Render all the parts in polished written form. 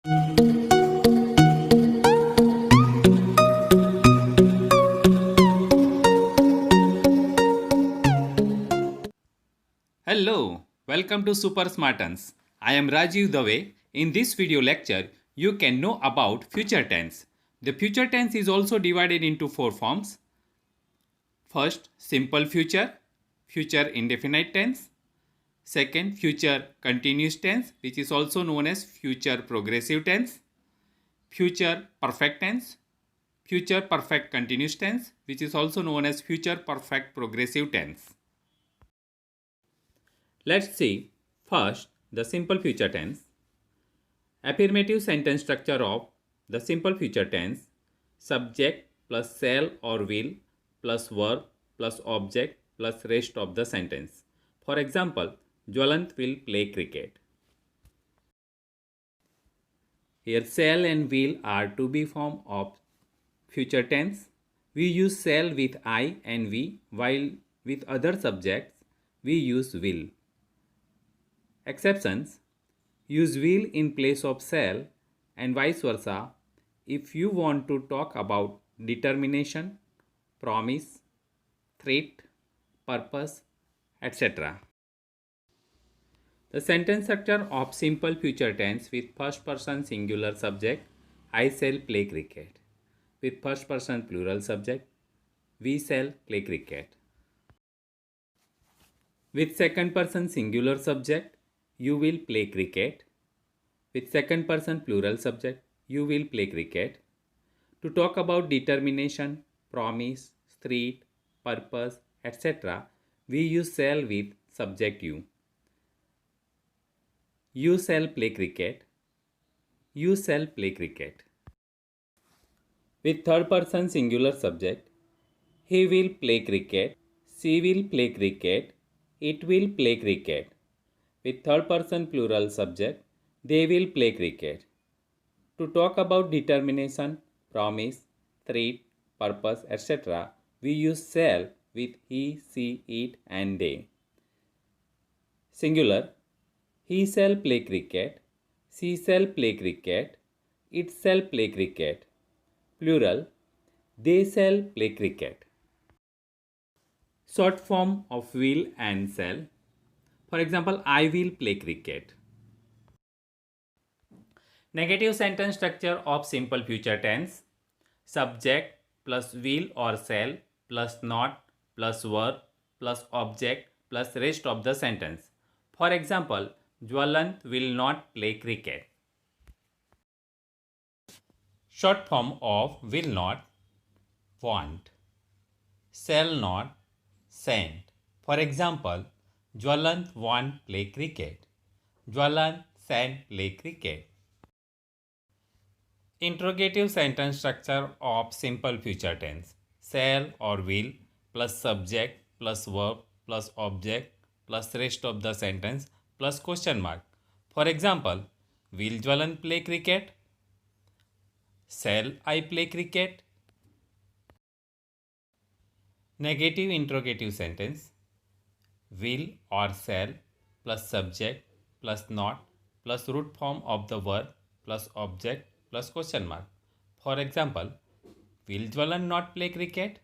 Hello, welcome to Super Smartens. I am Rajiv Dave. In this video lecture, you can know about future tense. The future tense is also divided into four forms. First, simple future, future indefinite tense. Second, future continuous tense, which is also known as future progressive tense. Future perfect tense, future perfect continuous tense, which is also known as future perfect progressive tense. Let's see first the simple future tense. Affirmative sentence structure of the simple future tense: subject plus shall or will plus verb plus object plus rest of the sentence. For example, Jwalant will play cricket. Here shall and will are to be form of future tense. We use shall with I and we, while with other subjects we use will. Exceptions: use will in place of shall and vice versa if you want to talk about determination, promise, threat, purpose, etc. The sentence structure of simple future tense with first person singular subject: I shall play cricket. With first person plural subject: we shall play cricket. With second person singular subject: you will play cricket. With second person plural subject: you will play cricket. To talk about determination, promise, threat, purpose, etc., we use shall with subject you. You shall play cricket. You shall play cricket. With third person singular subject: he will play cricket. She will play cricket. It will play cricket. With third person plural subject: they will play cricket. To talk about determination, promise, threat, purpose, etc., we use shall with he, she, it, and they. Singular: he shall play cricket. She shall play cricket. It shall play cricket. Plural: they shall play cricket. Short form of will and shall. For example, I will play cricket. Negative sentence structure of simple future tense: subject plus will or shall plus not plus verb plus object plus rest of the sentence. For example, Jwalant will not play cricket. Short form of will not: want, shall not, shan't. For example, Jwalant won't play cricket. Jwalant shan't play cricket. Interrogative sentence structure of simple future tense: shall or will plus subject plus verb plus object plus rest of the sentence plus question mark. For example, will Jwalant play cricket? Shall I play cricket? Negative interrogative sentence: will or shall plus subject plus not plus root form of the verb plus object plus question mark. For example, will Jwalant not play cricket?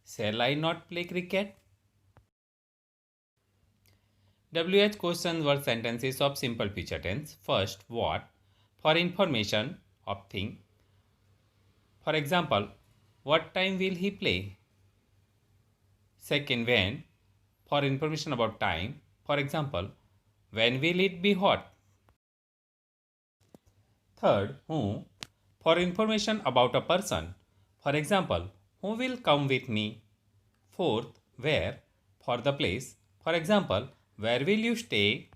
Shall I not play cricket? WH question word sentences of simple future tense. First, what? For information of thing. For example, what time will he play? Second, when? For information about time. For example, when will it be hot? Third, who? For information about a person. For example, who will come with me? Fourth, where? For the place. For example, where will you stay?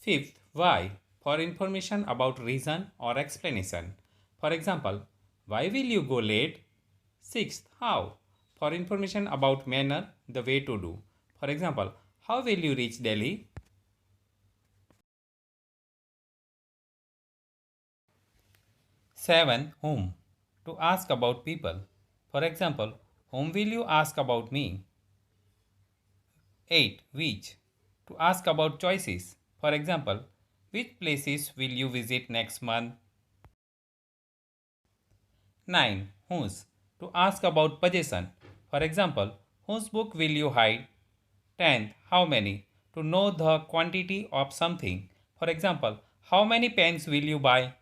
Fifth, why? For information about reason or explanation. For example, why will you go late? Sixth, how? For information about manner, the way to do. For example, how will you reach Delhi? Seven, whom? To ask about people. For example, whom will you ask about me? 8. Which? To ask about choices. For example, Which places will you visit next month? 9. Whose? To ask about possession. For example, whose book will you hide? 10th. How many? To know the quantity of something. For example, how many pens will you buy?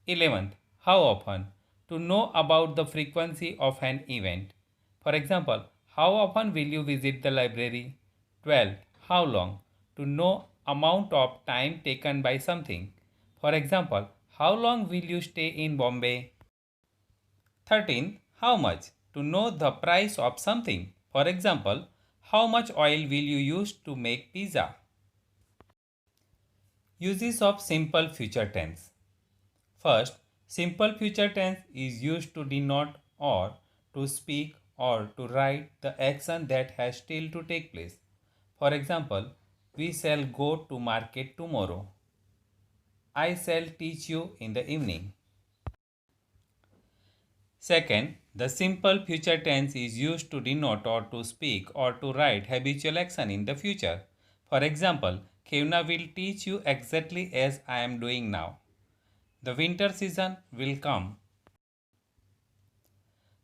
11th. How often? To know about the frequency of an event. For example, how often will you visit the library? 12th. How long? To know amount of time taken by something. For example, how long will you stay in Bombay? 13th. How much? To know the price of something. For example, how much oil will you use to make pizza? Uses of simple future tense. First, simple future tense is used to denote or to speak or to write the action that has still to take place. For example, we shall go to market tomorrow. I shall teach you in the evening. Second, the simple future tense is used to denote or to speak or to write habitual action in the future. For example, Kevna will teach you exactly as I am doing now. The winter season will come.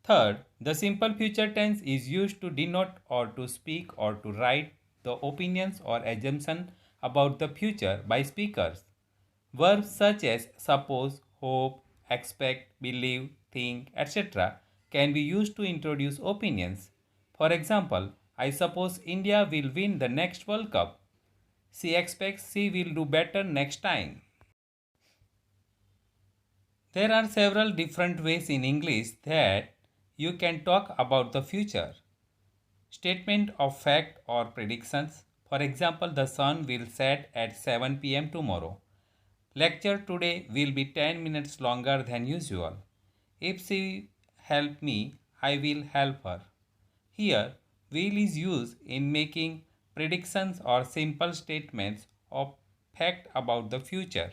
Third, the simple future tense is used to denote or to speak or to write the opinions or assumption about the future by speakers. Verbs such as suppose, hope, expect, believe, think, etc. can be used to introduce opinions. For example, I suppose India will win the next World Cup. She expects she will do better next time. There are several different ways in English that you can talk about the future. Statement of fact or predictions. For example, the sun will set at 7 pm tomorrow. Lecture today will be 10 minutes longer than usual. If she help me, I will help her. Here, will is used in making predictions or simple statements of fact about the future.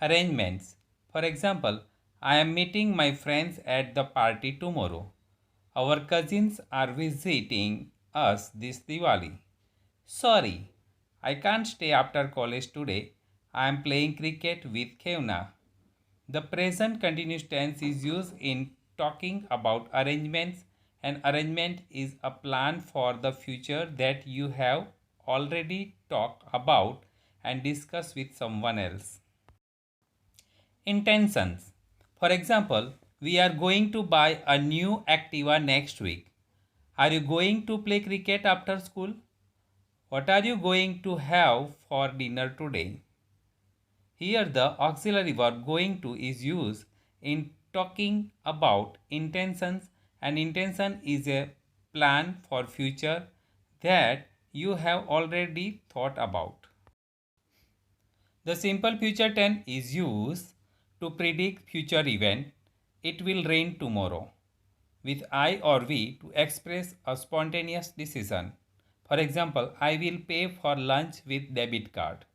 Arrangements. For example, I am meeting my friends at the party tomorrow. Our cousins are visiting us this Diwali. Sorry, I can't stay after college today. I am playing cricket with Kevna. The present continuous tense is used in talking about arrangements. An arrangement is a plan for the future that you have already talked about and discussed with someone else. Intentions. For example, we are going to buy a new Activa next week. Are you going to play cricket after school? What are you going to have for dinner today? Here, the auxiliary verb going to is used in talking about intentions. An intention is a plan for future that you have already thought about. The simple future tense is used to predict future event. It will rain tomorrow. With I or we to express a spontaneous decision. For example, I will pay for lunch with debit card.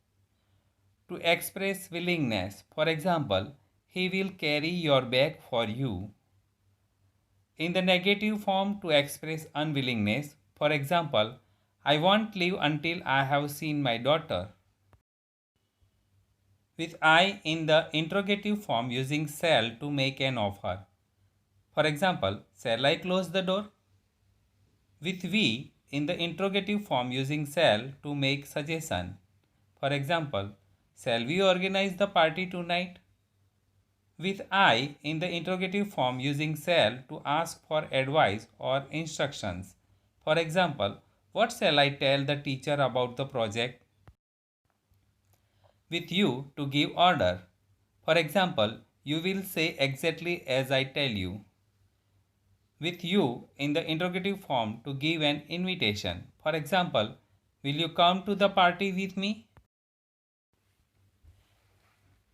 To express willingness. For example, he will carry your bag for you. In the negative form to express unwillingness. For example, I won't leave until I have seen my daughter. With I in the interrogative form using shall to make an offer. For example, shall I close the door? With we in the interrogative form using shall to make suggestion. For example, shall we organize the party tonight? With I in the interrogative form using shall to ask for advice or instructions. For example, what shall I tell the teacher about the project? With you to give order. For example, you will say exactly as I tell you. With you in the interrogative form to give an invitation. For example, will you come to the party with me?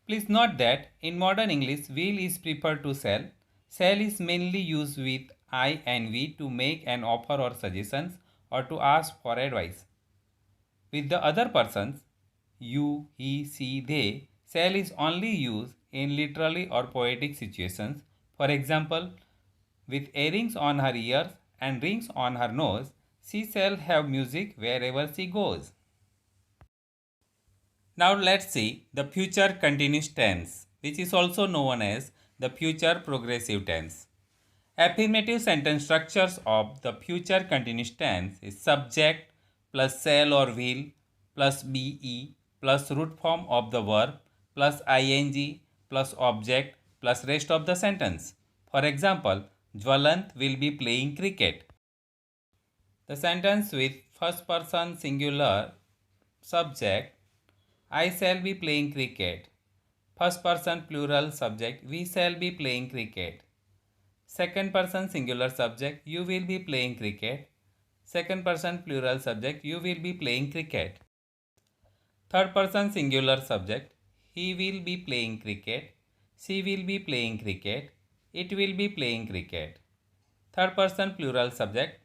Please note that in modern English, will is preferred to shall. Shall is mainly used with I and we to make an offer or suggestions or to ask for advice. With the other persons, you, he, she, they, shall is only used in literary or poetic situations. For example, with earrings on her ears and rings on her nose, she shall have music wherever she goes. Now let's see the future continuous tense, which is also known as the future progressive tense. Affirmative sentence structures of the future continuous tense is subject plus shall or will plus be plus root form of the verb plus ing plus object plus rest of the sentence. For example, Jwalant will be playing cricket. The sentence with first person singular subject, I shall be playing cricket. First person plural subject, we shall be playing cricket. Second person singular subject, you will be playing cricket. Second person plural subject, you will be playing cricket. Third person singular subject, he will be playing cricket. She will be playing cricket. It will be playing cricket. Third person plural subject,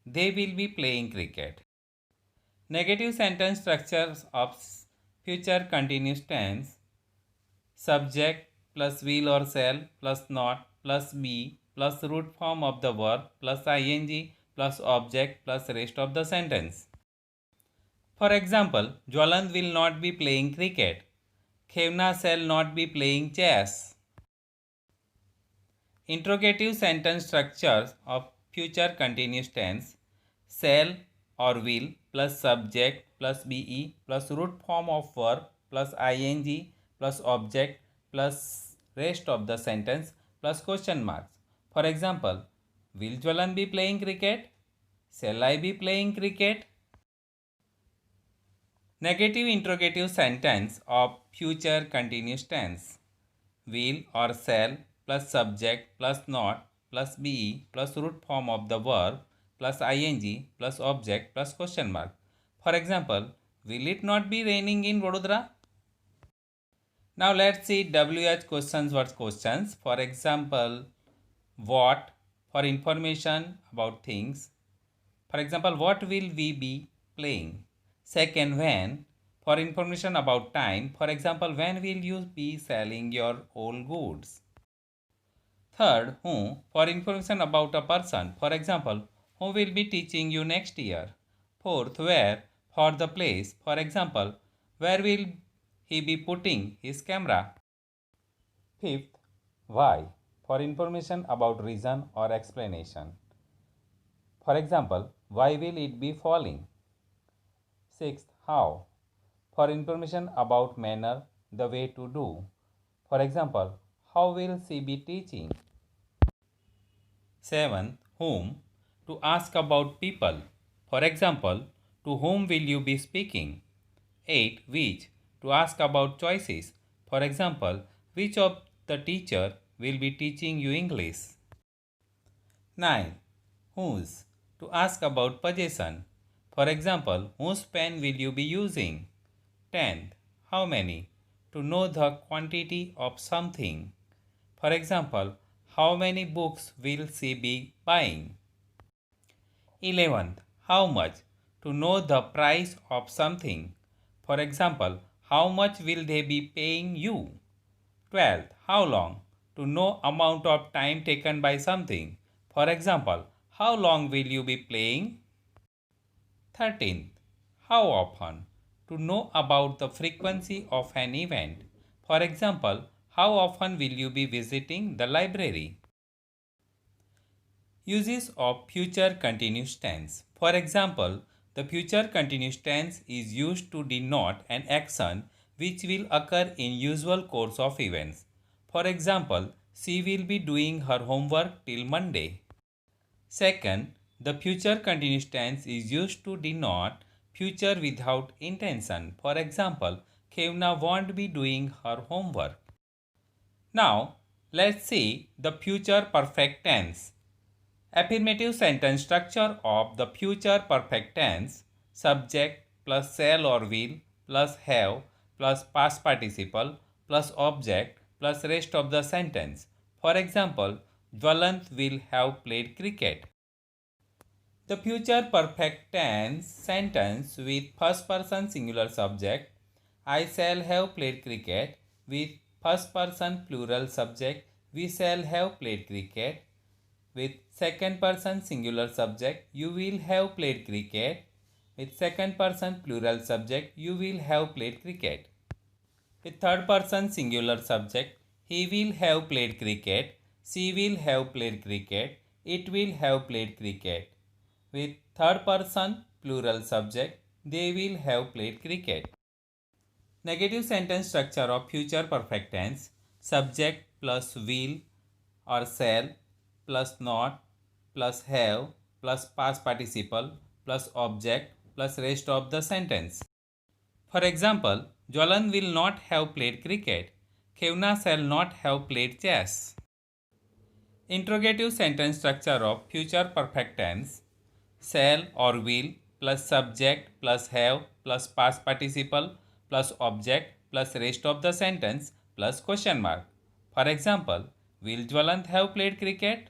they will be playing cricket. Negative sentence structures of future continuous tense, subject plus will or shall plus not plus be plus root form of the verb plus ing plus object plus rest of the sentence. For example, Jwalant will not be playing cricket. Khevna shall not be playing chess. Interrogative sentence structures of future continuous tense, shall or will plus subject plus be plus root form of verb plus ing plus object plus rest of the sentence plus question marks. For example, will Jwalan be playing cricket? Shall I be playing cricket? Negative interrogative sentence of future continuous tense, will or shall plus subject plus not plus be plus root form of the verb plus ing plus object plus question mark. For example, will it not be raining in Vadodara? Now let's see WH questions versus questions. For example, what for information about things. For example, what will we be playing? Second, when for information about time. For example, when will you be selling your old goods? Third, who for information about a person. For example, who will be teaching you next year? Fourth, where for the place. For example, where will he be putting his camera? Fifth, why for information about reason or explanation. For example, why will it be falling? Sixth, how for information about manner, the way to do. For example, how will she be teaching? Seventh, whom to ask about people. For example, to whom will you be speaking? 8. Which to ask about choices. For example, which of the teacher will be teaching you English? 9. Whose to ask about possession. For example, whose pen will you be using? 10th. How many to know the quantity of something. For example, how many books will she be buying? 11th. How much to know the price of something. For example, how much will they be paying you? 12th. How long to know amount of time taken by something. For example, how long will you be playing? 13th. How often to know about the frequency of an event. For example, how often will you be visiting the library? Uses of future continuous tense. For example, the future continuous tense is used to denote an action which will occur in usual course of events. For example, she will be doing her homework till Monday. Second, the future continuous tense is used to denote future without intention. For example, Khevna won't be doing her homework. Now, let's see the future perfect tense. Affirmative sentence structure of the future perfect tense, subject plus shall or will plus have plus past participle plus object plus rest of the sentence. For example, Jwalant will have played cricket. The future perfect tense sentence with first person singular subject, I shall have played cricket, with first person plural subject, we shall have played cricket, with second person singular subject, you will have played cricket, with second person plural subject, you will have played cricket. With third person singular subject, he will have played cricket, she will have played cricket, it will have played cricket. With third person plural subject, they will have played cricket. Negative sentence structure of future perfect tense: subject plus will or shall plus not plus have plus past participle plus object plus rest of the sentence. For example, Jwalan will not have played cricket. Khevna shall not have played chess. Interrogative sentence structure of future perfect tense: shall or will plus subject plus have plus past participle plus object plus rest of the sentence plus question mark. For example, will Jwalant have played cricket?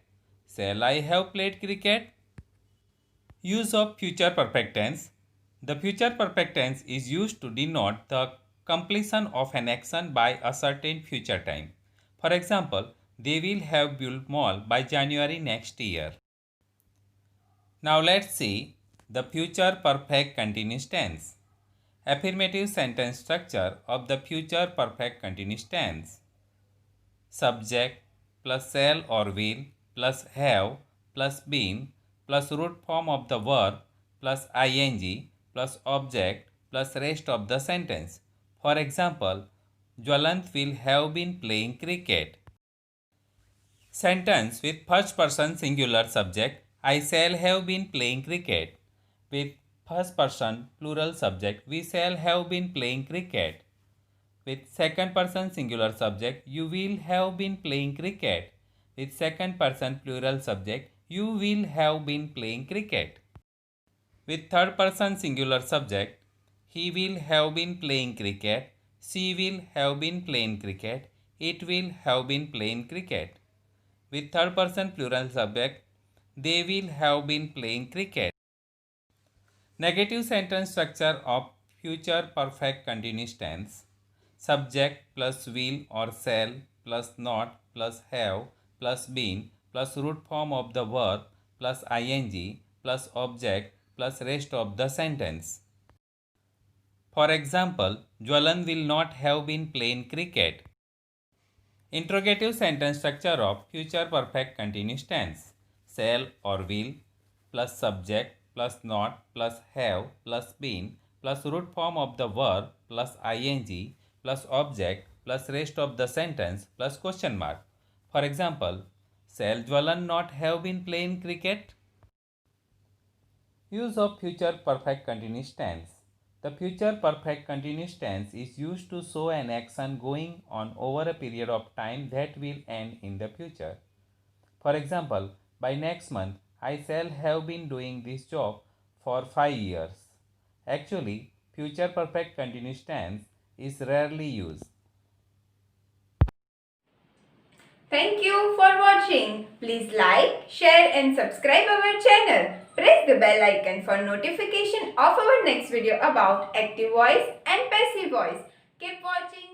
Shall I have played cricket? Use of future perfect tense. The future perfect tense is used to denote the completion of an action by a certain future time. For example, they will have built mall by January next year. Now let's see the future perfect continuous tense. Affirmative sentence structure of the future perfect continuous tense: subject plus shall or will plus have plus been plus root form of the verb plus ing plus object plus rest of the sentence. For example, Jwalant will have been playing cricket. Sentence with first person singular subject: I shall have been playing cricket. With first person plural subject: we shall have been playing cricket. With second person singular subject: you will have been playing cricket. With second person plural subject: you will have been playing cricket. With third person singular subject: he will have been playing cricket, she will have been playing cricket, it will have been playing cricket. With third person plural subject, they will have been playing cricket. Negative sentence structure of future perfect continuous tense: subject plus will or shall plus not plus have plus been plus root form of the verb plus ing plus object plus rest of the sentence. For example, Jwalan will not have been playing cricket. Interrogative sentence structure of future perfect continuous tense: shall or will plus subject plus not plus have plus been plus root form of the verb plus ing plus object plus rest of the sentence plus question mark. For example, shall Jwalan not have been playing cricket? Use of future perfect continuous tense. The future perfect continuous tense is used to show an action going on over a period of time that will end in the future. For example, by next month, I shall have been doing this job for 5 years. Actually, future perfect continuous tense is rarely used. Thank you for watching. Please like, share and subscribe our channel. Press the bell icon for notification of our next video about active voice and passive voice. Keep watching.